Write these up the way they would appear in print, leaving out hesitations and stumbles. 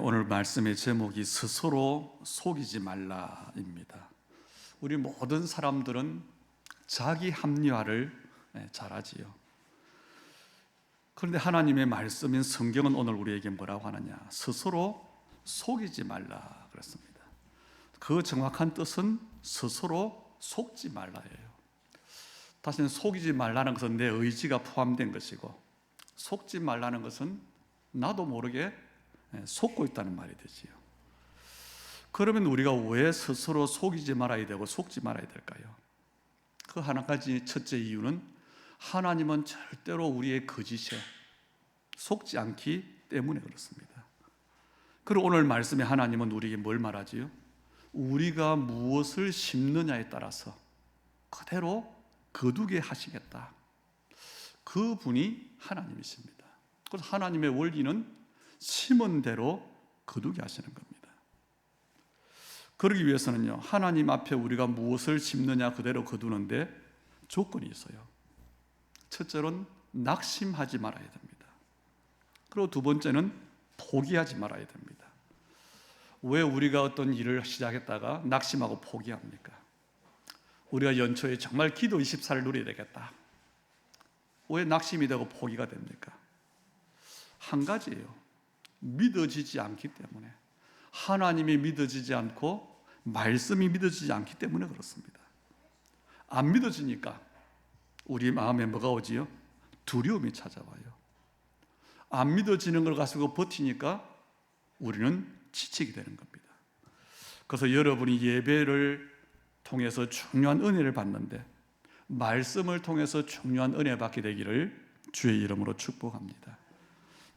오늘 말씀의 제목이 스스로 속이지 말라입니다. 우리 모든 사람들은 자기 합리화를 잘하지요. 그런데 하나님의 말씀인 성경은 오늘 우리에게 뭐라고 하느냐? 스스로 속이지 말라 그랬습니다. 그 정확한 뜻은 스스로 속지 말라예요. 다시는 속이지 말라는 것은 내 의지가 포함된 것이고, 속지 말라는 것은 나도 모르게 속고 있다는 말이 되지요. 그러면 우리가 왜 스스로 속이지 말아야 되고 속지 말아야 될까요? 그 하나 가지 첫째 이유는 하나님은 절대로 우리의 거짓에 속지 않기 때문에 그렇습니다. 그리고 오늘 말씀에 하나님은 우리에게 뭘 말하지요? 우리가 무엇을 심느냐에 따라서 그대로 거두게 하시겠다. 그분이 하나님이십니다. 그래서 하나님의 원리는 심은 대로 거두게 하시는 겁니다. 그러기 위해서는요, 하나님 앞에 우리가 무엇을 심느냐 그대로 거두는데 조건이 있어요. 첫째로는 낙심하지 말아야 됩니다. 그리고 두 번째는 포기하지 말아야 됩니다. 왜 우리가 어떤 일을 시작했다가 낙심하고 포기합니까? 우리가 연초에 정말 기도 24를 누려야 되겠다. 왜 낙심이 되고 포기가 됩니까? 한 가지예요. 믿어지지 않기 때문에. 하나님이 믿어지지 않고 말씀이 믿어지지 않기 때문에 그렇습니다. 안 믿어지니까 우리 마음에 뭐가 오지요? 두려움이 찾아와요. 안 믿어지는 걸 가지고 버티니까 우리는 지치게 되는 겁니다. 그래서 여러분이 예배를 통해서 중요한 은혜를 받는데, 말씀을 통해서 중요한 은혜 받게 되기를 주의 이름으로 축복합니다.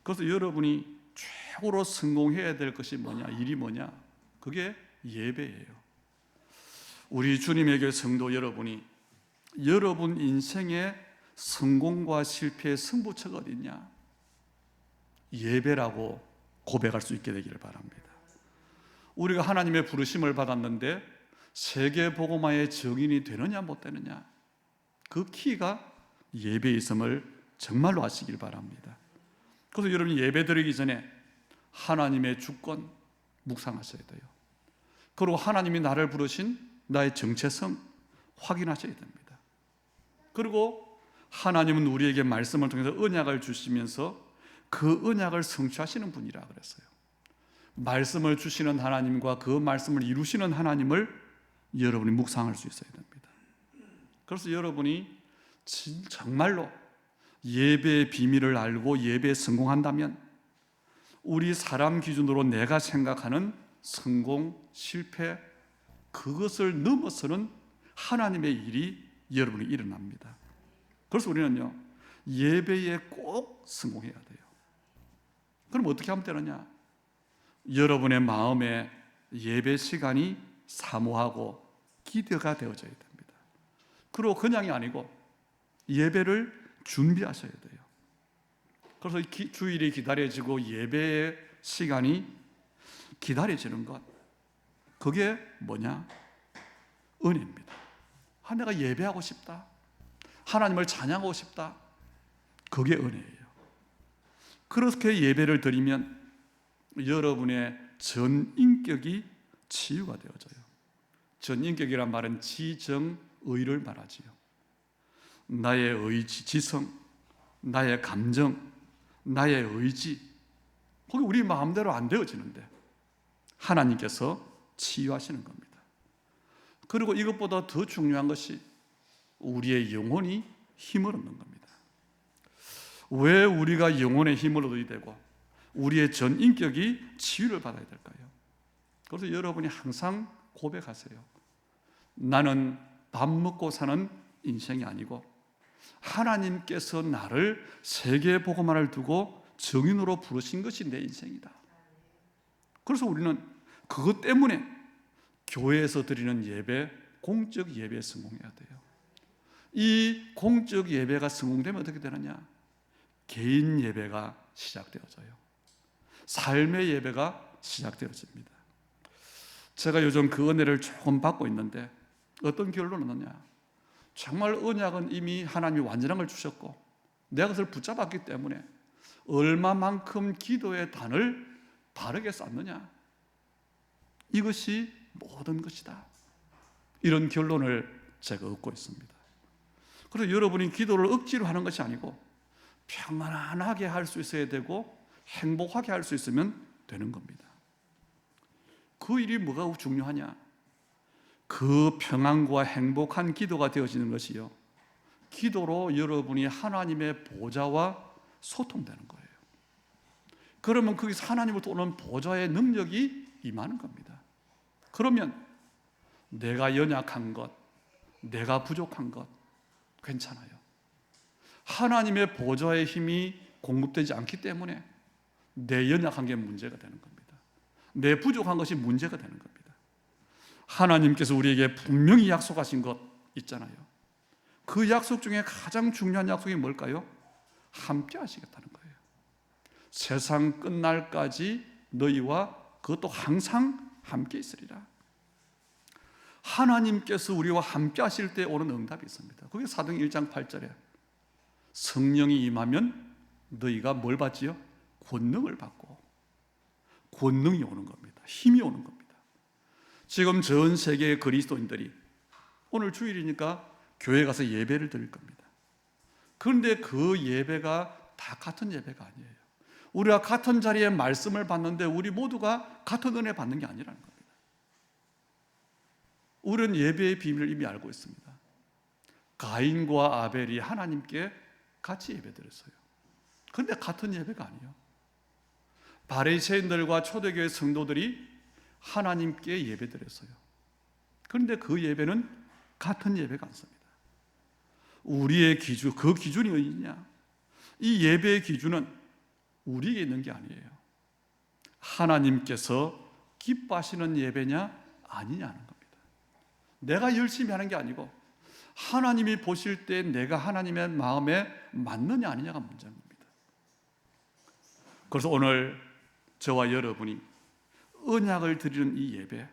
그래서 여러분이 최고로 성공해야 될 것이 뭐냐? 일이 뭐냐? 그게 예배예요. 우리 주님의 교회 성도 여러분이 여러분 인생의 성공과 실패의 승부처가 어디 있냐? 예배라고 고백할 수 있게 되기를 바랍니다. 우리가 하나님의 부르심을 받았는데 세계복음화의 증인이 되느냐 못 되느냐, 그 키가 예배에 있음을 정말로 아시길 바랍니다. 그래서 여러분이 예배 드리기 전에 하나님의 주권 묵상하셔야 돼요. 그리고 하나님이 나를 부르신 나의 정체성 확인하셔야 됩니다. 그리고 하나님은 우리에게 말씀을 통해서 언약을 주시면서 그 언약을 성취하시는 분이라 그랬어요. 말씀을 주시는 하나님과 그 말씀을 이루시는 하나님을 여러분이 묵상할 수 있어야 됩니다. 그래서 여러분이 정말로 예배의 비밀을 알고 예배에 성공한다면, 우리 사람 기준으로 내가 생각하는 성공, 실패, 그것을 넘어서는 하나님의 일이 여러분이 일어납니다. 그래서 우리는요, 예배에 꼭 성공해야 돼요. 그럼 어떻게 하면 되느냐? 여러분의 마음에 예배 시간이 사모하고 기대가 되어져야 됩니다. 그리고 그냥이 아니고 예배를 준비하셔야 돼요. 그래서 주일이 기다려지고 예배의 시간이 기다려지는 것, 그게 뭐냐? 은혜입니다. 내가 예배하고 싶다, 하나님을 찬양하고 싶다, 그게 은혜예요. 그렇게 예배를 드리면 여러분의 전 인격이 치유가 되어져요. 전 인격이란 말은 지정의를 말하지요. 나의 의지, 지성, 나의 감정, 나의 의지, 그게 우리 마음대로 안 되어지는데 하나님께서 치유하시는 겁니다. 그리고 이것보다 더 중요한 것이 우리의 영혼이 힘을 얻는 겁니다. 왜 우리가 영혼의 힘을 얻어야 되고 우리의 전 인격이 치유를 받아야 될까요? 그래서 여러분이 항상 고백하세요. 나는 밥 먹고 사는 인생이 아니고 하나님께서 나를 세계복음화를 두고 증인으로 부르신 것이 내 인생이다. 그래서 우리는 그것 때문에 교회에서 드리는 예배, 공적 예배에 성공해야 돼요. 이 공적 예배가 성공되면 어떻게 되느냐? 개인 예배가 시작되어져요. 삶의 예배가 시작되어집니다. 제가 요즘 그 은혜를 조금 받고 있는데 어떤 결론을 얻느냐? 정말 언약은 이미 하나님이 완전한 걸 주셨고 내가 그것을 붙잡았기 때문에 얼마만큼 기도의 단을 바르게 쌓느냐? 이것이 모든 것이다. 이런 결론을 제가 얻고 있습니다. 그래서 여러분이 기도를 억지로 하는 것이 아니고 평안하게 할 수 있어야 되고 행복하게 할 수 있으면 되는 겁니다. 그 일이 뭐가 중요하냐? 그 평안과 행복한 기도가 되어지는 것이요, 기도로 여러분이 하나님의 보좌와 소통되는 거예요. 그러면 거기서 하나님으로부터 오는 보좌의 능력이 임하는 겁니다. 그러면 내가 연약한 것, 내가 부족한 것 괜찮아요. 하나님의 보좌의 힘이 공급되지 않기 때문에 내 연약한 게 문제가 되는 겁니다. 내 부족한 것이 문제가 되는 겁니다. 하나님께서 우리에게 분명히 약속하신 것 있잖아요. 그 약속 중에 가장 중요한 약속이 뭘까요? 함께 하시겠다는 거예요. 세상 끝날까지 너희와 그것도 항상 함께 있으리라. 하나님께서 우리와 함께 하실 때 오는 응답이 있습니다. 그게 사도행 1장 8절에 성령이 임하면 너희가 뭘 받지요? 권능을 받고, 권능이 오는 겁니다. 힘이 오는 겁니다. 지금 전 세계의 그리스도인들이 오늘 주일이니까 교회 가서 예배를 드릴 겁니다. 그런데 그 예배가 다 같은 예배가 아니에요. 우리가 같은 자리에 말씀을 받는데 우리 모두가 같은 은혜 받는 게 아니라는 겁니다. 우리는 예배의 비밀을 이미 알고 있습니다. 가인과 아벨이 하나님께 같이 예배드렸어요. 그런데 같은 예배가 아니에요. 바리새인들과 초대교회 성도들이 하나님께 예배드렸어요. 그런데 그 예배는 같은 예배가 않습니다. 우리의 기준, 그 기준이 어디냐? 이 예배의 기준은 우리에게 있는 게 아니에요. 하나님께서 기뻐하시는 예배냐 아니냐는 겁니다. 내가 열심히 하는 게 아니고 하나님이 보실 때 내가 하나님의 마음에 맞느냐 아니냐가 문제인 겁니다. 그래서 오늘 저와 여러분이 언약을 드리는 이 예배,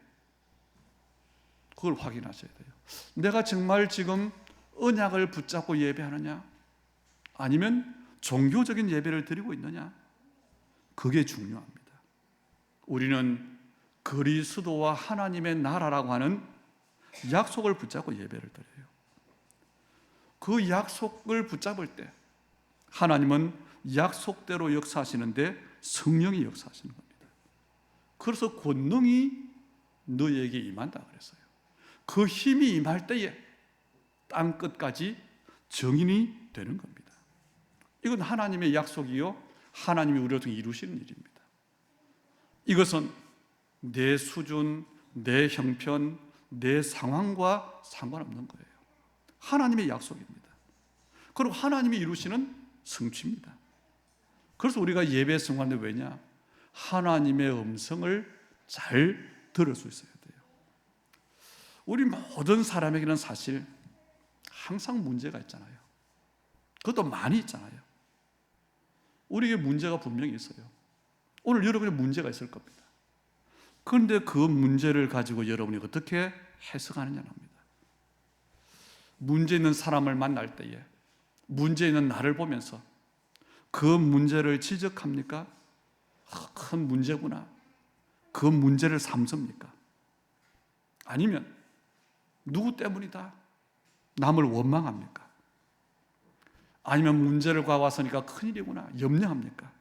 그걸 확인하셔야 돼요. 내가 정말 지금 언약을 붙잡고 예배하느냐, 아니면 종교적인 예배를 드리고 있느냐, 그게 중요합니다. 우리는 그리스도와 하나님의 나라라고 하는 약속을 붙잡고 예배를 드려요. 그 약속을 붙잡을 때 하나님은 약속대로 역사하시는데 성령이 역사하시는 겁니다. 그래서 권능이 너희에게 임한다 그랬어요. 그 힘이 임할 때에 땅 끝까지 정인이 되는 겁니다. 이건 하나님의 약속이요, 하나님이 우리를 통해 이루시는 일입니다. 이것은 내 수준, 내 형편, 내 상황과 상관없는 거예요. 하나님의 약속입니다. 그리고 하나님이 이루시는 성취입니다. 그래서 우리가 예배 성화하는데 왜냐? 하나님의 음성을 잘 들을 수 있어야 돼요. 우리 모든 사람에게는 사실 항상 문제가 있잖아요. 그것도 많이 있잖아요. 우리에게 문제가 분명히 있어요. 오늘 여러분의 문제가 있을 겁니다. 그런데 그 문제를 가지고 여러분이 어떻게 해석하느냐는 겁니다. 문제 있는 사람을 만날 때에 문제 있는 나를 보면서 그 문제를 지적합니까? 큰 문제구나, 그 문제를 삼습니까? 아니면 누구 때문이다, 남을 원망합니까? 아니면 문제를 가왔으니까 큰일이구나, 염려합니까?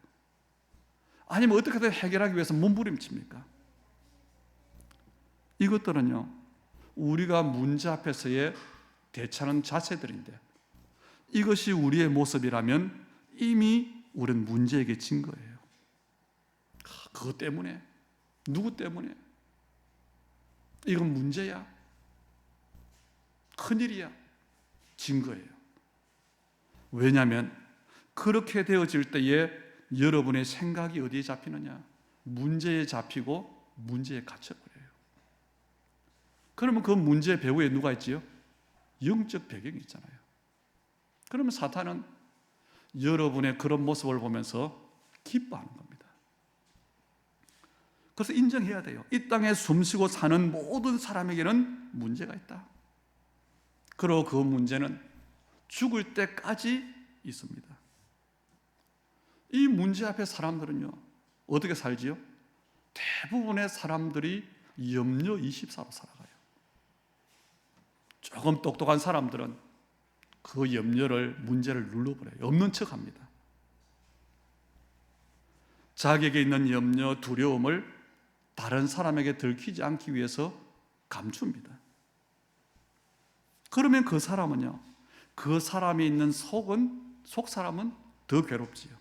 아니면 어떻게든 해결하기 위해서 몸부림칩니까? 이것들은요, 우리가 문제 앞에서의 대처하는 자세들인데, 이것이 우리의 모습이라면 이미 우리는 문제에게 진 거예요. 그것 때문에, 누구 때문에? 이건 문제야, 큰일이야, 진 거예요. 왜냐하면 그렇게 되어질 때에 여러분의 생각이 어디에 잡히느냐? 문제에 잡히고 문제에 갇혀버려요. 그러면 그 문제 배후에 누가 있지요? 영적 배경이 있잖아요. 그러면 사탄은 여러분의 그런 모습을 보면서 기뻐하는 겁니다. 그래서 인정해야 돼요. 이 땅에 숨쉬고 사는 모든 사람에게는 문제가 있다. 그리고 그 문제는 죽을 때까지 있습니다. 이 문제 앞에 사람들은요, 어떻게 살지요? 대부분의 사람들이 염려 24로 살아가요. 조금 똑똑한 사람들은 그 염려를, 문제를 눌러버려요. 없는 척합니다. 자기에게 있는 염려, 두려움을 다른 사람에게 들키지 않기 위해서 감춥니다. 그러면 그 사람은요, 그 사람이 있는 속 사람은 더 괴롭지요.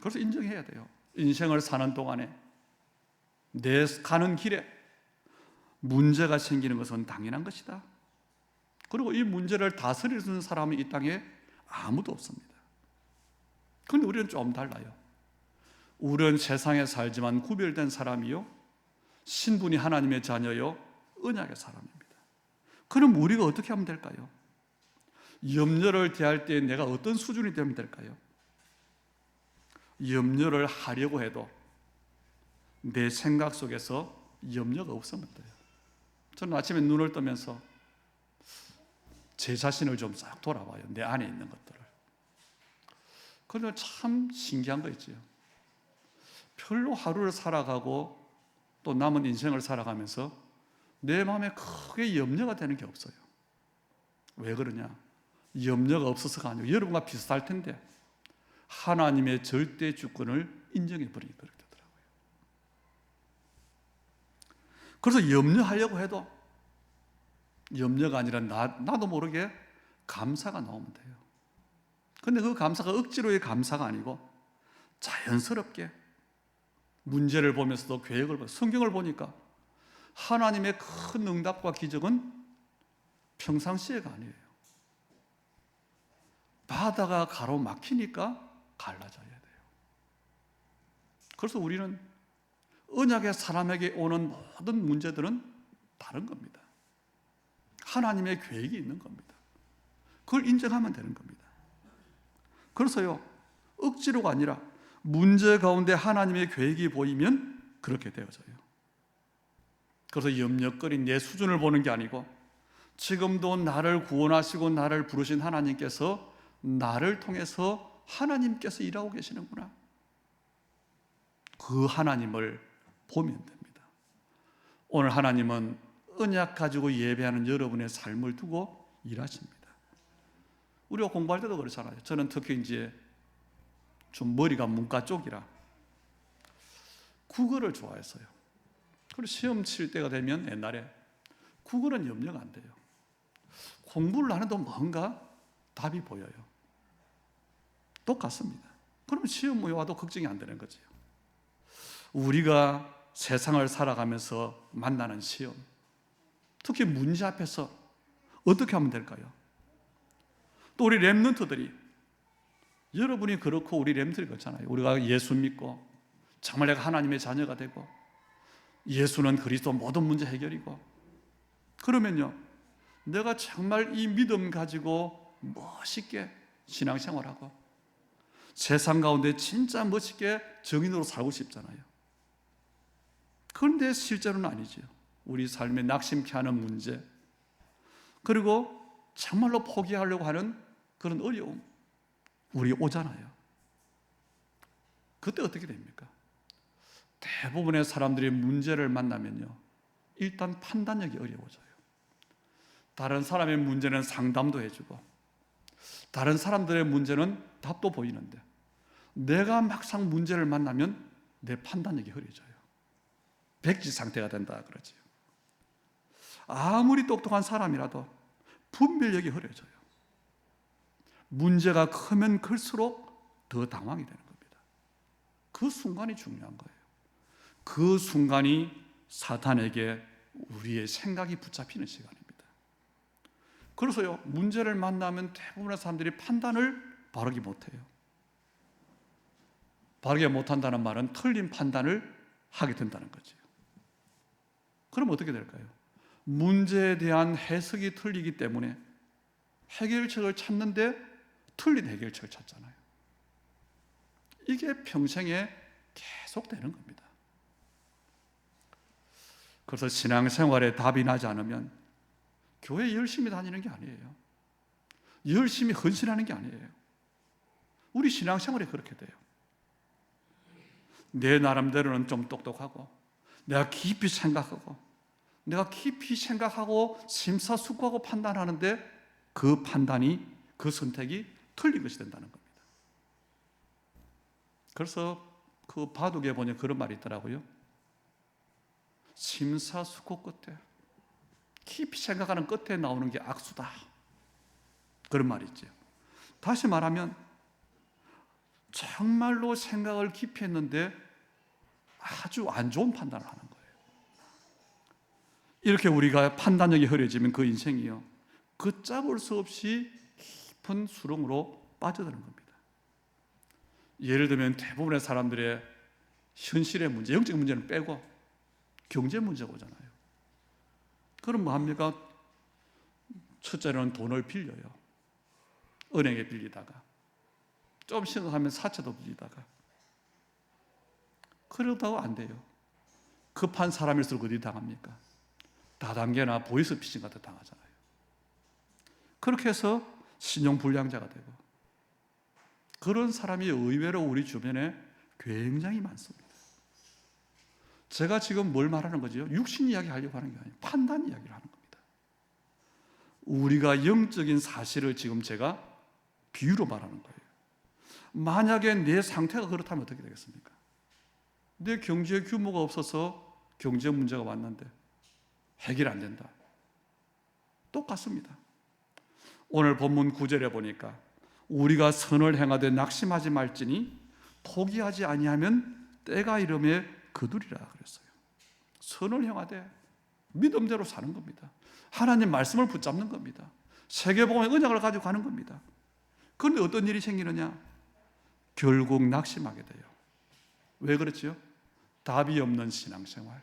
그래서 인정해야 돼요. 인생을 사는 동안에 내 가는 길에 문제가 생기는 것은 당연한 것이다. 그리고 이 문제를 다스릴 수 있는 사람은 이 땅에 아무도 없습니다. 그런데 우리는 좀 달라요. 우리는 세상에 살지만 구별된 사람이요, 신분이 하나님의 자녀요, 언약의 사람입니다. 그럼 우리가 어떻게 하면 될까요? 염려를 대할 때 내가 어떤 수준이 되면 될까요? 염려를 하려고 해도 내 생각 속에서 염려가 없으면 돼요. 저는 아침에 눈을 뜨면서 제 자신을 좀 싹 돌아봐요. 내 안에 있는 것들을. 그런데 참 신기한 거 있지요. 별로 하루를 살아가고 또 남은 인생을 살아가면서 내 마음에 크게 염려가 되는 게 없어요. 왜 그러냐? 염려가 없어서가 아니고 여러분과 비슷할 텐데 하나님의 절대 주권을 인정해 버리니까 그렇게 되더라고요. 그래서 염려하려고 해도 염려가 아니라 나도 모르게 감사가 나오면 돼요. 근데 그 감사가 억지로의 감사가 아니고 자연스럽게 문제를 보면서도 계획을 보고 성경을 보니까 하나님의 큰 응답과 기적은 평상시에가 아니에요. 바다가 가로막히니까 갈라져야 돼요. 그래서 우리는 언약의 사람에게 오는 모든 문제들은 다른 겁니다. 하나님의 계획이 있는 겁니다. 그걸 인정하면 되는 겁니다. 그래서요, 억지로가 아니라 문제 가운데 하나님의 계획이 보이면 그렇게 되어져요. 그래서 염려거리 내 수준을 보는 게 아니고 지금도 나를 구원하시고 나를 부르신 하나님께서 나를 통해서 하나님께서 일하고 계시는구나. 그 하나님을 보면 됩니다. 오늘 하나님은 언약 가지고 예배하는 여러분의 삶을 두고 일하십니다. 우리가 공부할 때도 그렇잖아요. 저는 특히 이제 좀 머리가 문과 쪽이라 국어를 좋아했어요. 그리고 시험 칠 때가 되면 옛날에 국어는 염려가 안 돼요. 공부를 안 해도 뭔가 답이 보여요. 똑같습니다. 그러면 시험에 와도 걱정이 안 되는 거죠. 우리가 세상을 살아가면서 만나는 시험, 특히 문제 앞에서 어떻게 하면 될까요? 또 우리 렘넌트들이, 여러분이 그렇고 우리 렘넌트들이 그렇잖아요. 우리가 예수 믿고 정말 내가 하나님의 자녀가 되고 예수는 그리스도 모든 문제 해결이고, 그러면요, 내가 정말 이 믿음 가지고 멋있게 신앙생활하고 세상 가운데 진짜 멋있게 정인으로 살고 싶잖아요. 그런데 실제로는 아니죠. 우리 삶에 낙심케 하는 문제, 그리고 정말로 포기하려고 하는 그런 어려움, 우리 오잖아요. 그때 어떻게 됩니까? 대부분의 사람들이 문제를 만나면요, 일단 판단력이 어려워져요. 다른 사람의 문제는 상담도 해주고 다른 사람들의 문제는 답도 보이는데 내가 막상 문제를 만나면 내 판단력이 흐려져요. 백지 상태가 된다 그러죠. 아무리 똑똑한 사람이라도 분별력이 흐려져요. 문제가 크면 클수록 더 당황이 되는 겁니다. 그 순간이 중요한 거예요. 그 순간이 사탄에게 우리의 생각이 붙잡히는 시간입니다. 그래서요, 문제를 만나면 대부분의 사람들이 판단을 바르게 못해요. 바르게 못한다는 말은 틀린 판단을 하게 된다는 거죠. 그럼 어떻게 될까요? 문제에 대한 해석이 틀리기 때문에 해결책을 찾는데 틀린 해결책을 찾잖아요. 이게 평생에 계속 되는 겁니다. 그래서 신앙생활에 답이 나지 않으면 교회 열심히 다니는 게 아니에요. 열심히 헌신하는 게 아니에요. 우리 신앙생활이 그렇게 돼요. 내 나름대로는 좀 똑똑하고 내가 깊이 생각하고 심사숙고하고 판단하는데 그 판단이, 그 선택이 틀린 것이 된다는 겁니다. 그래서 그 바둑에 보니 그런 말이 있더라고요. 심사숙고 끝에, 깊이 생각하는 끝에 나오는 게 악수다, 그런 말이 있죠. 다시 말하면 정말로 생각을 깊이 했는데 아주 안 좋은 판단을 하는 거예요. 이렇게 우리가 판단력이 흐려지면 그 인생이요, 걷잡을 수 없이 깊은 수렁으로 빠져드는 겁니다. 예를 들면 대부분의 사람들의 현실의 문제, 영적 문제는 빼고 경제 문제가 오잖아요. 그럼 뭐 합니까? 첫째로는 돈을 빌려요. 은행에 빌리다가, 좀 심각하면 사채도 빌리다가. 그러다가 안 돼요. 급한 사람일수록 어디 당합니까? 다단계나 보이스피싱 같은 거 당하잖아요. 그렇게 해서 신용불량자가 되고, 그런 사람이 의외로 우리 주변에 굉장히 많습니다. 제가 지금 뭘 말하는 거죠? 육신 이야기 하려고 하는 게 아니에요. 판단 이야기를 하는 겁니다. 우리가 영적인 사실을 지금 제가 비유로 말하는 거예요. 만약에 내 상태가 그렇다면 어떻게 되겠습니까? 내 경제 규모가 없어서 경제 문제가 왔는데 해결 안 된다. 똑같습니다. 오늘 본문 9절에 보니까 우리가 선을 행하되 낙심하지 말지니 포기하지 아니하면 때가 이름에 거두리라 그랬어요. 선을 행하되 믿음대로 사는 겁니다. 하나님 말씀을 붙잡는 겁니다. 세계복음의 언약을 가지고 가는 겁니다. 그런데 어떤 일이 생기느냐? 결국 낙심하게 돼요. 왜 그렇죠? 답이 없는 신앙생활,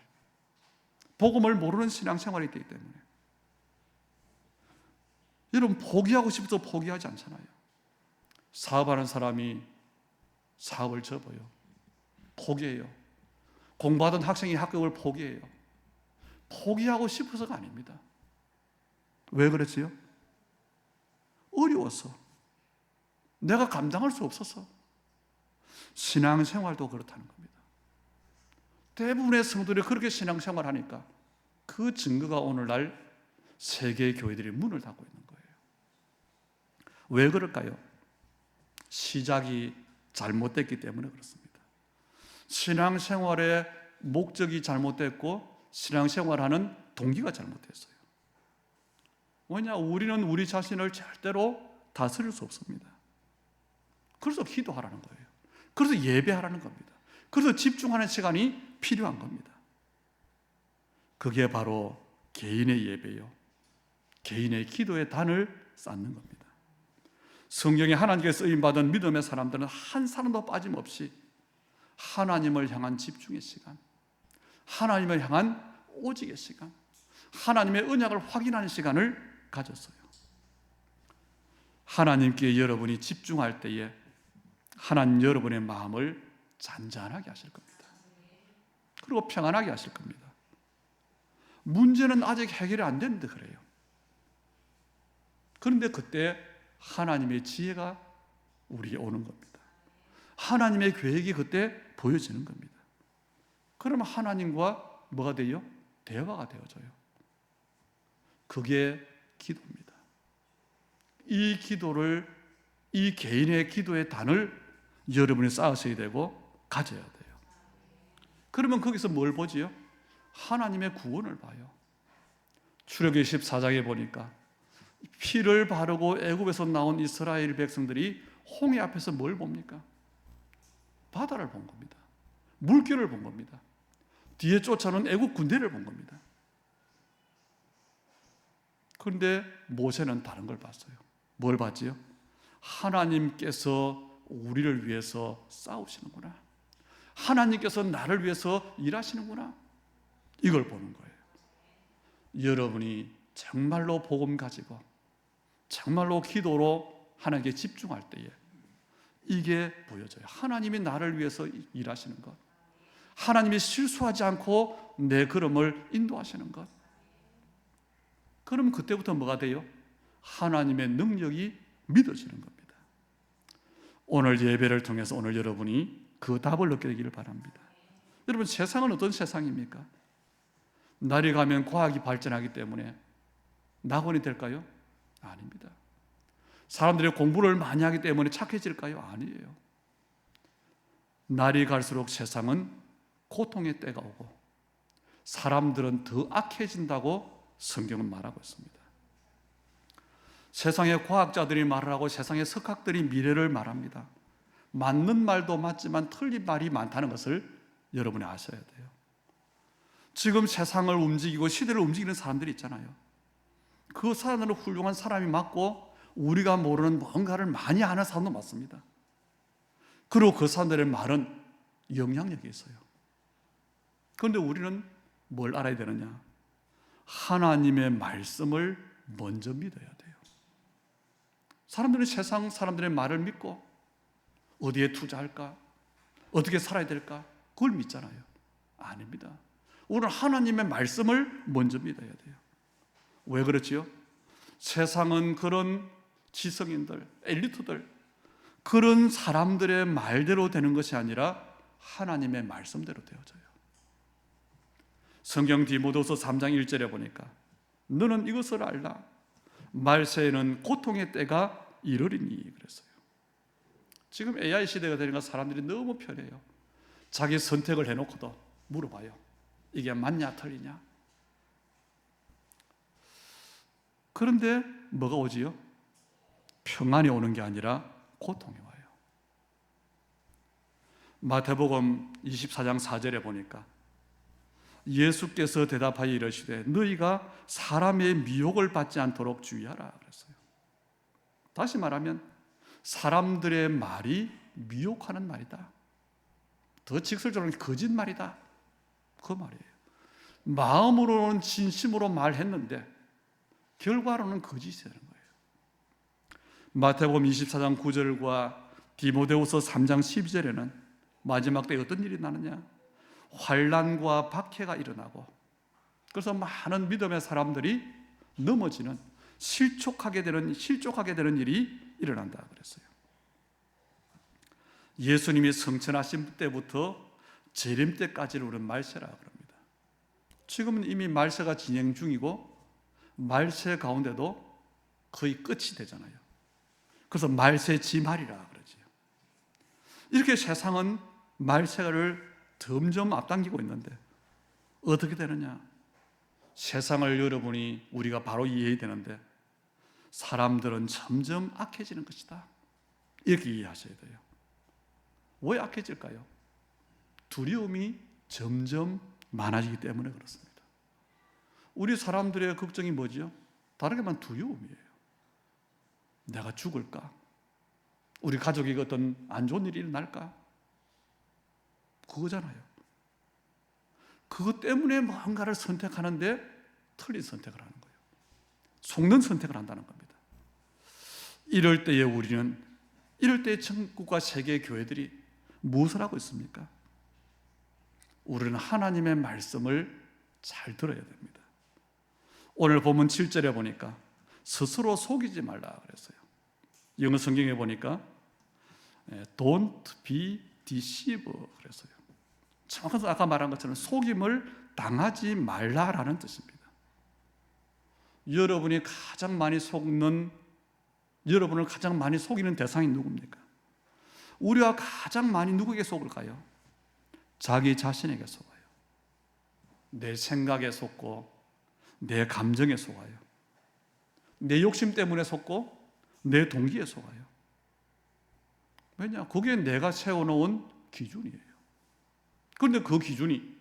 복음을 모르는 신앙생활이 되기 때문에. 여러분, 포기하고 싶어서 포기하지 않잖아요. 사업하는 사람이 사업을 접어요. 포기해요. 공부하던 학생이 합격을 포기해요. 포기하고 싶어서가 아닙니다. 왜 그랬지요? 어려워서, 내가 감당할 수 없어서. 신앙생활도 그렇다는 겁니다. 대부분의 성도들이 그렇게 신앙생활을 하니까 그 증거가 오늘날 세계 교회들이 문을 닫고 있는 거예요. 왜 그럴까요? 시작이 잘못됐기 때문에 그렇습니다. 신앙생활의 목적이 잘못됐고 신앙생활하는 동기가 잘못됐어요. 왜냐? 우리는 우리 자신을 절대로 다스릴 수 없습니다. 그래서 기도하라는 거예요. 그래서 예배하라는 겁니다. 그래서 집중하는 시간이 필요한 겁니다. 그게 바로 개인의 예배요, 개인의 기도의 단을 쌓는 겁니다. 성경에 하나님께 쓰임받은 믿음의 사람들은 한 사람도 빠짐없이 하나님을 향한 집중의 시간, 하나님을 향한 오직의 시간, 하나님의 언약을 확인하는 시간을 가졌어요. 하나님께 여러분이 집중할 때에 하나님 여러분의 마음을 잔잔하게 하실 겁니다. 그리고 평안하게 하실 겁니다. 문제는 아직 해결이 안 됐는데 그래요. 그런데 그때 하나님의 지혜가 우리에게 오는 겁니다. 하나님의 계획이 그때 보여지는 겁니다. 그러면 하나님과 뭐가 돼요? 대화가 되어져요. 그게 기도입니다. 이 기도를, 이 개인의 기도의 단을 여러분이 쌓으셔야 되고 가져야 돼요. 그러면 거기서 뭘 보지요? 하나님의 구원을 봐요. 출애굽기 14장에 보니까 피를 바르고 애굽에서 나온 이스라엘 백성들이 홍해 앞에서 뭘 봅니까? 바다를 본 겁니다. 물결을 본 겁니다. 뒤에 쫓아오는 애굽 군대를 본 겁니다. 그런데 모세는 다른 걸 봤어요. 뭘 봤지요? 하나님께서 우리를 위해서 싸우시는구나, 하나님께서 나를 위해서 일하시는구나, 이걸 보는 거예요. 여러분이 정말로 복음 가지고 정말로 기도로 하나님께 집중할 때에 이게 보여져요. 하나님이 나를 위해서 일하시는 것, 하나님이 실수하지 않고 내 걸음을 인도하시는 것. 그러면 그때부터 뭐가 돼요? 하나님의 능력이 믿어지는 겁니다. 오늘 예배를 통해서 오늘 여러분이 그 답을 얻게 되기를 바랍니다. 여러분, 세상은 어떤 세상입니까? 날이 가면 과학이 발전하기 때문에 낙원이 될까요? 아닙니다. 사람들이 공부를 많이 하기 때문에 착해질까요? 아니에요. 날이 갈수록 세상은 고통의 때가 오고 사람들은 더 악해진다고 성경은 말하고 있습니다. 세상의 과학자들이 말을 하고 세상의 석학들이 미래를 말합니다. 맞는 말도 맞지만 틀린 말이 많다는 것을 여러분이 아셔야 돼요. 지금 세상을 움직이고 시대를 움직이는 사람들이 있잖아요. 그 사람들은 훌륭한 사람이 맞고 우리가 모르는 뭔가를 많이 아는 사람도 맞습니다. 그리고 그 사람들의 말은 영향력이 있어요. 그런데 우리는 뭘 알아야 되느냐? 하나님의 말씀을 먼저 믿어야 돼요. 사람들은 세상 사람들의 말을 믿고 어디에 투자할까? 어떻게 살아야 될까? 그걸 믿잖아요. 아닙니다. 우리는 하나님의 말씀을 먼저 믿어야 돼요. 왜 그렇지요? 세상은 그런 지성인들, 엘리트들, 그런 사람들의 말대로 되는 것이 아니라 하나님의 말씀대로 되어져요. 성경 디모데후서 3장 1절에 보니까 너는 이것을 알라. 말세에는 고통의 때가 이르리니 그랬어요. 지금 AI 시대가 되니까 사람들이 너무 편해요. 자기 선택을 해놓고도 물어봐요. 이게 맞냐 틀리냐? 그런데 뭐가 오지요? 평안이 오는 게 아니라 고통이 와요. 마태복음 24장 4절에 보니까 예수께서 대답하여 이르시되 너희가 사람의 미혹을 받지 않도록 주의하라 그랬어요. 다시 말하면 사람들의 말이 미혹하는 말이다. 더 직설적으로 거짓말이다. 그 말이에요. 마음으로는 진심으로 말했는데 결과로는 거짓이 되는 거예요. 마태복음 24장 9절과 디모데후서 3장 12절에는 마지막 때 어떤 일이 나느냐? 환난과 박해가 일어나고 그래서 많은 믿음의 사람들이 넘어지는 실족하게 되는 일이 일어난다 그랬어요. 예수님이 성천하신 때부터 재림 때까지를 우리는 말세라 그럽니다. 지금은 이미 말세가 진행 중이고 말세 가운데도 거의 끝이 되잖아요. 그래서 말세 지말이라 그러죠. 이렇게 세상은 말세를 점점 앞당기고 있는데 어떻게 되느냐? 세상을 여러분이 우리가 바로 이해해야 되는데 사람들은 점점 악해지는 것이다. 이렇게 이해하셔야 돼요. 왜 악해질까요? 두려움이 점점 많아지기 때문에 그렇습니다. 우리 사람들의 걱정이 뭐죠? 다른 게 말하면 두려움이에요. 내가 죽을까? 우리 가족에게 어떤 안 좋은 일이 일어날까? 그거잖아요. 그것 때문에 뭔가를 선택하는데 틀린 선택을 하는 거예요. 속는 선택을 한다는 겁니다. 이럴 때에 천국과 세계 교회들이 무엇을 하고 있습니까? 우리는 하나님의 말씀을 잘 들어야 됩니다. 오늘 본문 7절에 보니까 스스로 속이지 말라 그랬어요. 영어 성경에 보니까 Don't be deceived 그랬어요. 정확한 아까 말한 것처럼 속임을 당하지 말라라는 뜻입니다. 여러분을 가장 많이 속이는 대상이 누굽니까? 우리가 가장 많이 누구에게 속을까요? 자기 자신에게 속아요. 내 생각에 속고 내 감정에 속아요. 내 욕심 때문에 속고 내 동기에 속아요. 왜냐? 그게 내가 세워놓은 기준이에요. 그런데 그 기준이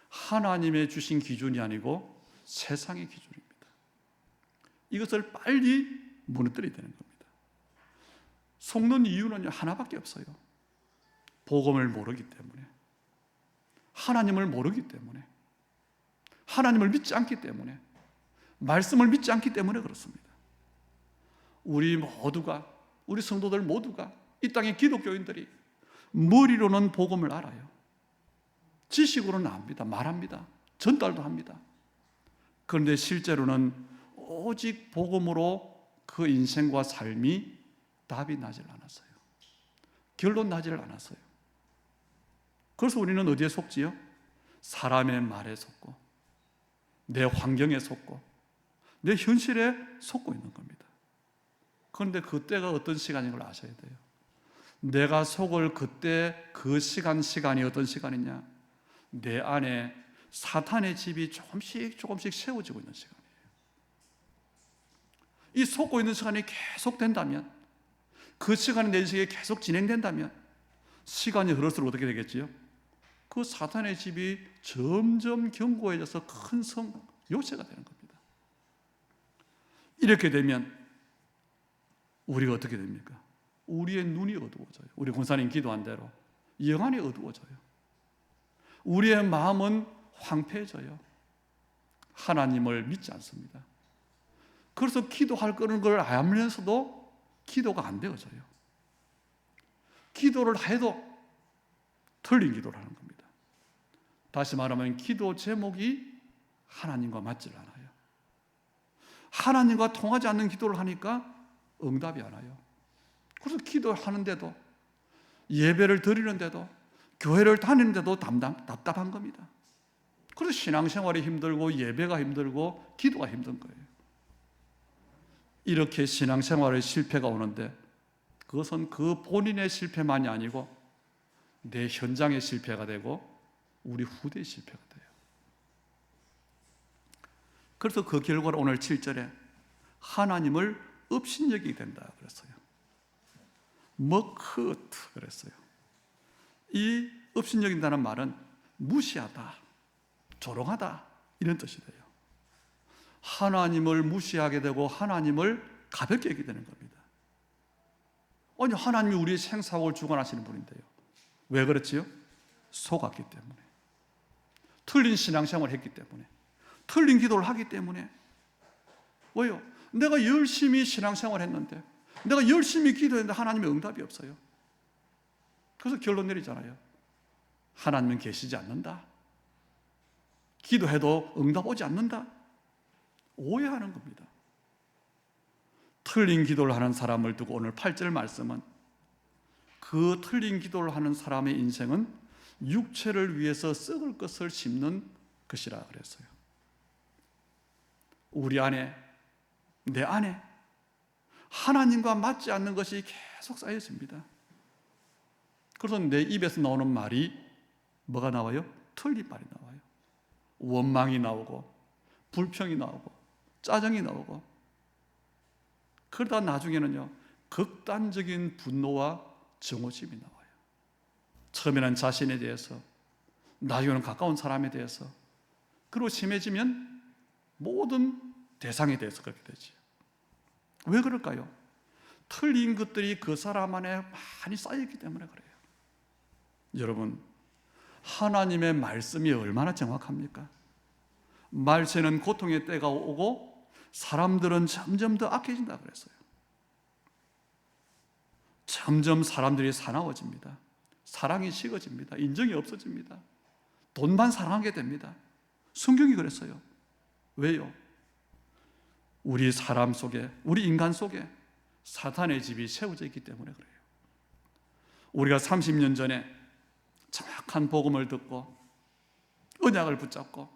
하나님의 주신 기준이 아니고 세상의 기준입니다. 이것을 빨리 무너뜨려야 되는 겁니다. 속는 이유는 하나밖에 없어요. 복음을 모르기 때문에, 하나님을 모르기 때문에, 하나님을 믿지 않기 때문에, 말씀을 믿지 않기 때문에 그렇습니다. 우리 성도들 모두가, 이 땅의 기독교인들이 머리로는 복음을 알아요. 지식으로는 압니다. 말합니다. 전달도 합니다. 그런데 실제로는 오직 복음으로 그 인생과 삶이 답이 나질 않았어요. 결론 나질 않았어요. 그래서 우리는 어디에 속지요? 사람의 말에 속고 내 환경에 속고 내 현실에 속고 있는 겁니다. 그런데 그때가 어떤 시간인 걸 아셔야 돼요. 내가 속을 그때 그 시간이 어떤 시간이냐? 내 안에 사탄의 집이 조금씩 세워지고 있는 시간이에요. 이 속고 있는 시간이 계속 된다면, 그 시간이 내 인생에 계속 진행된다면 시간이 흐를수록 어떻게 되겠지요? 그 사탄의 집이 점점 견고해져서 큰 요새가 되는 겁니다. 이렇게 되면 우리가 어떻게 됩니까? 우리의 눈이 어두워져요. 우리 권사님 기도한 대로 영안이 어두워져요. 우리의 마음은 황폐해져요. 하나님을 믿지 않습니다. 그래서 기도할 거는 걸 알면서도 기도가 안 되어져요. 기도를 해도 틀린 기도를 하는 겁니다. 다시 말하면 기도 제목이 하나님과 맞질 않아요. 하나님과 통하지 않는 기도를 하니까 응답이 안 와요. 그래서 기도하는데도, 예배를 드리는데도, 교회를 다니는데도 답답한 겁니다. 그래서 신앙생활이 힘들고 예배가 힘들고 기도가 힘든 거예요. 이렇게 신앙생활의 실패가 오는데 그것은 그 본인의 실패만이 아니고 내 현장의 실패가 되고 우리 후대의 실패가 돼요. 그래서 그 결과로 오늘 7절에 하나님을 업신여기게 된다 그랬어요. 머크트 그랬어요. 이 업신여긴다는 말은 무시하다, 조롱하다 이런 뜻이 돼요. 하나님을 무시하게 되고 하나님을 가볍게 여기게 되는 겁니다. 아니, 하나님이 우리의 생사고를 주관하시는 분인데요. 왜 그렇지요? 속았기 때문에, 틀린 신앙생활을 했기 때문에, 틀린 기도를 하기 때문에. 왜요? 내가 열심히 신앙생활을 했는데, 내가 열심히 기도했는데 하나님의 응답이 없어요. 그래서 결론 내리잖아요. 하나님은 계시지 않는다. 기도해도 응답 오지 않는다. 오해하는 겁니다. 틀린 기도를 하는 사람을 두고 오늘 8절 말씀은 그 틀린 기도를 하는 사람의 인생은 육체를 위해서 썩을 것을 심는 것이라 그랬어요. 우리 안에, 내 안에 하나님과 맞지 않는 것이 계속 쌓여집니다. 그래서 내 입에서 나오는 말이 뭐가 나와요? 틀린 말이 나와요. 원망이 나오고 불평이 나오고 짜증이 나오고, 그러다 나중에는요 극단적인 분노와 증오심이 나와요. 처음에는 자신에 대해서, 나중에는 가까운 사람에 대해서, 그리고 심해지면 모든 대상에 대해서 그렇게 되지. 왜 그럴까요? 틀린 것들이 그 사람 안에 많이 쌓여있기 때문에 그래요. 여러분, 하나님의 말씀이 얼마나 정확합니까? 말세는 고통의 때가 오고 사람들은 점점 더 악해진다 그랬어요. 점점 사람들이 사나워집니다. 사랑이 식어집니다. 인정이 없어집니다. 돈만 사랑하게 됩니다. 성경이 그랬어요. 왜요? 우리 사람 속에, 우리 인간 속에 사탄의 집이 세워져 있기 때문에 그래요. 우리가 30년 전에 정확한 복음을 듣고 언약을 붙잡고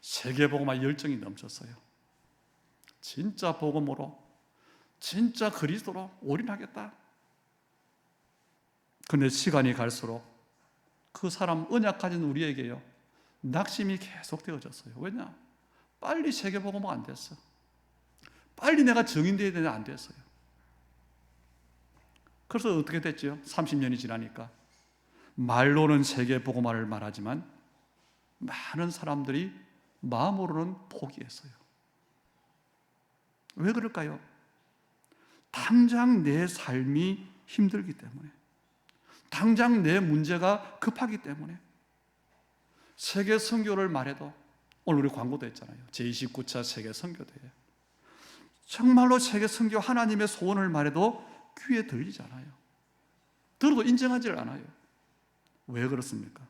세계복음화 열정이 넘쳤어요. 진짜 복음으로, 진짜 그리스도로 올인하겠다. 그런데 시간이 갈수록 그 사람, 언약 가진 우리에게요 낙심이 계속 되어졌어요. 왜냐? 빨리 세계복음화가 안 됐어. 빨리 내가 증인되어야 되는데 안 됐어요. 그래서 어떻게 됐죠? 30년이 지나니까 말로는 세계복음화를 말하지만 많은 사람들이 마음으로는 포기했어요. 왜 그럴까요? 당장 내 삶이 힘들기 때문에, 당장 내 문제가 급하기 때문에. 세계 선교를 말해도, 오늘 우리 광고도 했잖아요. 제29차 세계 선교대회. 정말로 세계 선교 하나님의 소원을 말해도 귀에 들리지 않아요. 들어도 인정하지 않아요. 왜 그렇습니까?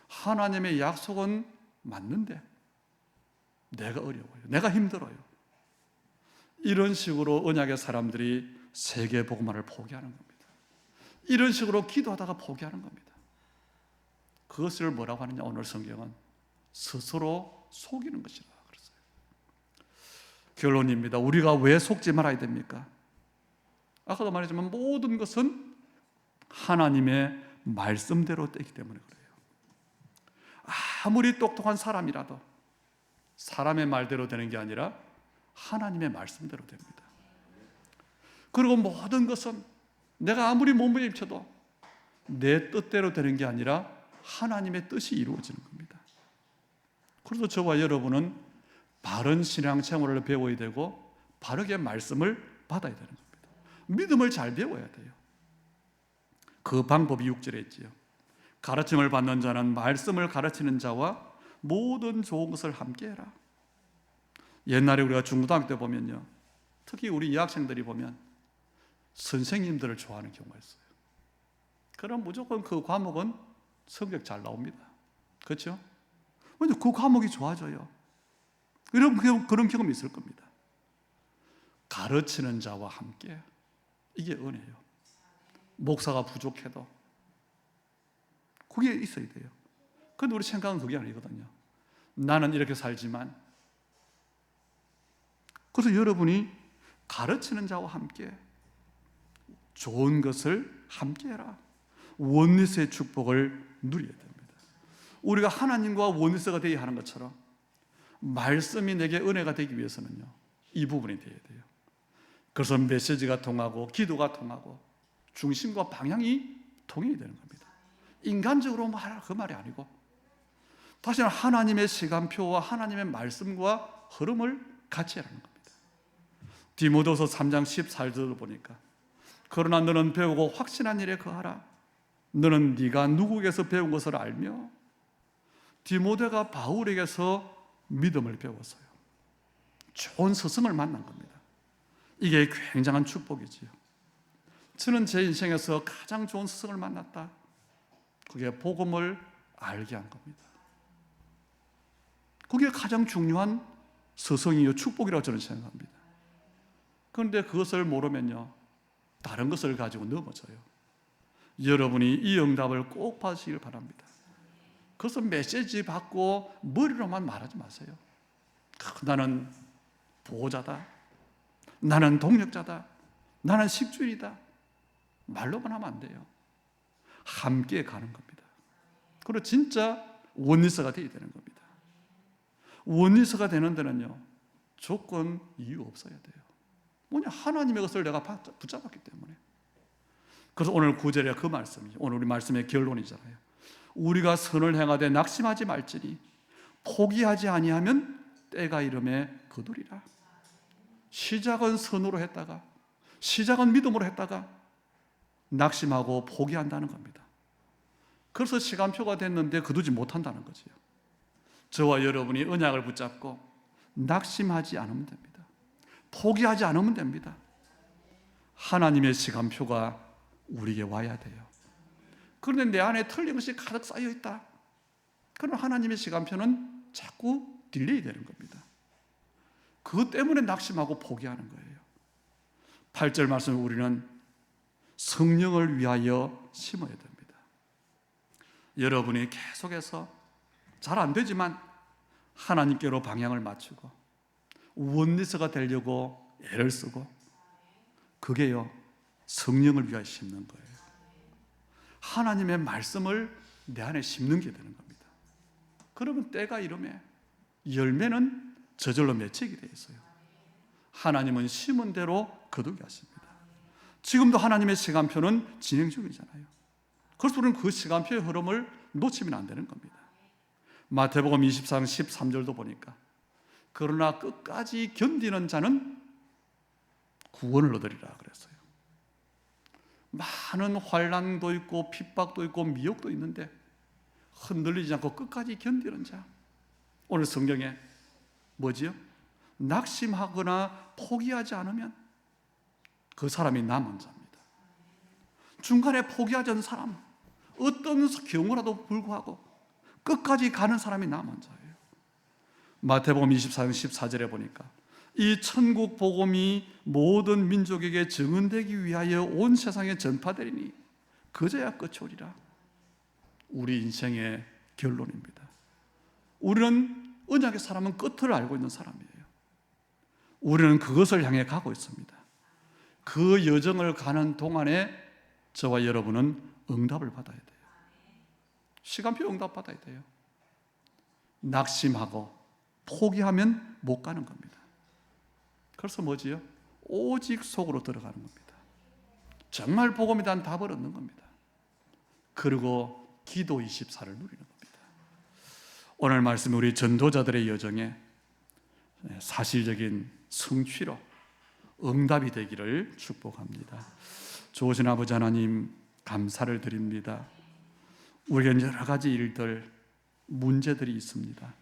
하나님의 약속은 맞는데 내가 어려워요. 내가 힘들어요. 이런 식으로 언약의 사람들이 세계 복음화를 포기하는 겁니다. 이런 식으로 기도하다가 포기하는 겁니다. 그것을 뭐라고 하느냐? 오늘 성경은 스스로 속이는 것이라 그랬어요. 결론입니다. 우리가 왜 속지 말아야 됩니까? 아까도 말했지만 모든 것은 하나님의 말씀대로 되기 때문에 그래요. 아무리 똑똑한 사람이라도 사람의 말대로 되는 게 아니라 하나님의 말씀대로 됩니다. 그리고 모든 것은 내가 아무리 몸부림쳐도 내 뜻대로 되는 게 아니라 하나님의 뜻이 이루어지는 겁니다. 그래서 저와 여러분은 바른 신앙 생활을 배워야 되고 바르게 말씀을 받아야 되는 겁니다. 믿음을 잘 배워야 돼요. 그 방법이 6절에 있지요. 가르침을 받는 자는 말씀을 가르치는 자와 모든 좋은 것을 함께해라. 옛날에 우리가 중고등학교 때 보면요, 특히 우리 여학생들이 보면 선생님들을 좋아하는 경우가 있어요. 그럼 무조건 그 과목은 성적 잘 나옵니다. 그렇죠? 근데 그 과목이 좋아져요. 그런 경험이 있을 겁니다. 가르치는 자와 함께, 이게 은혜예요. 목사가 부족해도 그게 있어야 돼요. 그런데 우리 생각은 그게 아니거든요. 나는 이렇게 살지만, 그래서 여러분이 가르치는 자와 함께 좋은 것을 함께 해라. 원리스의 축복을 누려야 됩니다. 우리가 하나님과 원리스가 되어야 하는 것처럼 말씀이 내게 은혜가 되기 위해서는요, 이 부분이 되어야 돼요. 그래서 메시지가 통하고 기도가 통하고 중심과 방향이 통해야 되는 겁니다. 인간적으로 말하라 그 말이 아니고 다시는 하나님의 시간표와 하나님의 말씀과 흐름을 같이 하라는 겁니다. 디모데후서 3장 14절을 보니까 그러나 너는 배우고 확신한 일에 거하라. 너는 네가 누구에게서 배운 것을 알며. 디모데가 바울에게서 믿음을 배웠어요. 좋은 스승을 만난 겁니다. 이게 굉장한 축복이지요. 저는 제 인생에서 가장 좋은 스승을 만났다. 그게 복음을 알게 한 겁니다. 그게 가장 중요한 스승이요 축복이라고 저는 생각합니다. 그런데 그것을 모르면요, 다른 것을 가지고 넘어져요. 여러분이 이 응답을 꼭 받으시길 바랍니다. 그래서 메시지 받고 머리로만 말하지 마세요. 나는 보호자다, 나는 동력자다, 나는 식주인이다, 말로만 하면 안 돼요. 함께 가는 겁니다. 그리고 진짜 원리스가 되어야 되는 겁니다. 원리스가 되는 데는요, 조건, 이유 없어야 돼요. 뭐냐? 하나님의 것을 내가 붙잡았기 때문에. 그래서 오늘 9절에 그 말씀이 오늘 우리 말씀의 결론이잖아요. 우리가 선을 행하되 낙심하지 말지니 포기하지 아니하면 때가 이름에 거두리라. 시작은 선으로 했다가, 시작은 믿음으로 했다가 낙심하고 포기한다는 겁니다. 그래서 시간표가 됐는데 거두지 못한다는 거지요. 저와 여러분이 언약을 붙잡고 낙심하지 않으면 됩니다. 포기하지 않으면 됩니다. 하나님의 시간표가 우리에게 와야 돼요. 그런데 내 안에 틀린 것이 가득 쌓여 있다. 그럼 하나님의 시간표는 자꾸 딜레이 되는 겁니다. 그것 때문에 낙심하고 포기하는 거예요. 8절 말씀에 우리는 성령을 위하여 심어야 됩니다. 여러분이 계속해서 잘 안 되지만 하나님께로 방향을 맞추고 원리스가 되려고 애를 쓰고, 그게요, 성령을 위하여 심는 거예요. 하나님의 말씀을 내 안에 심는 게 되는 겁니다. 그러면 때가 이르면 열매는 저절로 맺히게 되어 있어요. 하나님은 심은 대로 거두게 하십니다. 지금도 하나님의 시간표는 진행 중이잖아요. 그래서 우리는 그 시간표의 흐름을 놓치면 안 되는 겁니다. 마태복음 24장 13절도 보니까 그러나 끝까지 견디는 자는 구원을 얻으리라 그랬어요. 많은 환난도 있고 핍박도 있고 미혹도 있는데 흔들리지 않고 끝까지 견디는 자, 오늘 성경에 뭐지요? 낙심하거나 포기하지 않으면 그 사람이 남은 자입니다. 중간에 포기하지 않은 사람, 어떤 경우라도 불구하고 끝까지 가는 사람이 남은 자예요. 마태복음 24장 14절에 보니까 이 천국 복음이 모든 민족에게 증언되기 위하여 온 세상에 전파되리니 그제야 끝이 오리라. 우리 인생의 결론입니다. 우리는 언약의 사람은 끝을 알고 있는 사람이에요. 우리는 그것을 향해 가고 있습니다. 그 여정을 가는 동안에 저와 여러분은 응답을 받아야 돼요. 시간표 응답 받아야 돼요. 낙심하고 포기하면 못 가는 겁니다. 그래서 뭐지요? 오직 속으로 들어가는 겁니다. 정말 복음에 대한 답을 얻는 겁니다. 그리고 기도 24를 누리는 겁니다. 오늘 말씀 우리 전도자들의 여정에 사실적인 성취로 응답이 되기를 축복합니다. 좋으신 아버지 하나님, 감사를 드립니다. 우리에겐 여러 가지 일들, 문제들이 있습니다.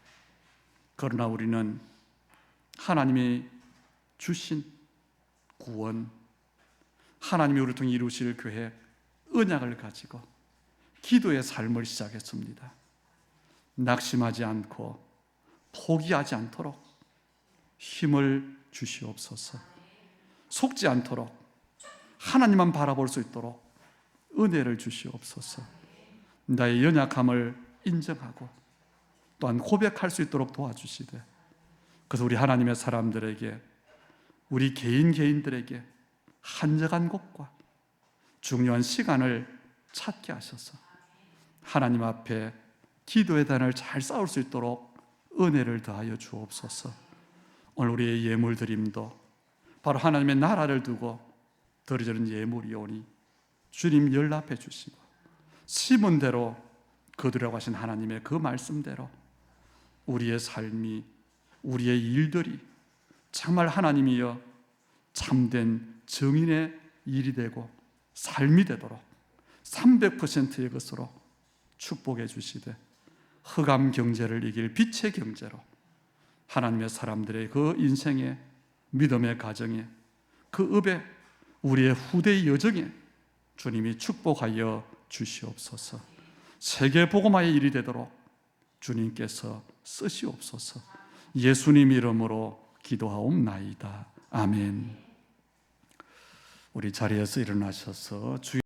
그러나 우리는 하나님이 주신 구원, 하나님이 우리를 통해 이루실 계획, 언약을 가지고 기도의 삶을 시작했습니다. 낙심하지 않고 포기하지 않도록 힘을 주시옵소서. 속지 않도록 하나님만 바라볼 수 있도록 은혜를 주시옵소서. 나의 연약함을 인정하고 또한 고백할 수 있도록 도와주시되, 그래서 우리 하나님의 사람들에게, 우리 개인들에게 한적한 곳과 중요한 시간을 찾게 하셔서 하나님 앞에 기도의 단을 잘 쌓을 수 있도록 은혜를 더하여 주옵소서. 오늘 우리의 예물 드림도 바로 하나님의 나라를 두고 드려지는 예물이오니 주님 연락해 주시고, 심은 대로 거두려고 하신 하나님의 그 말씀대로 우리의 삶이, 우리의 일들이 정말 하나님이여 참된 정인의 일이 되고 삶이 되도록 300%의 것으로 축복해 주시되, 흑암 경제를 이길 빛의 경제로 하나님의 사람들의 그 인생의 믿음의 가정에, 그 읍에, 우리의 후대의 여정에 주님이 축복하여 주시옵소서. 세계 복음화의 일이 되도록 주님께서 쓰시옵소서. 예수님 이름으로 기도하옵나이다. 아멘. 우리 자리에서 일어나셔서 주의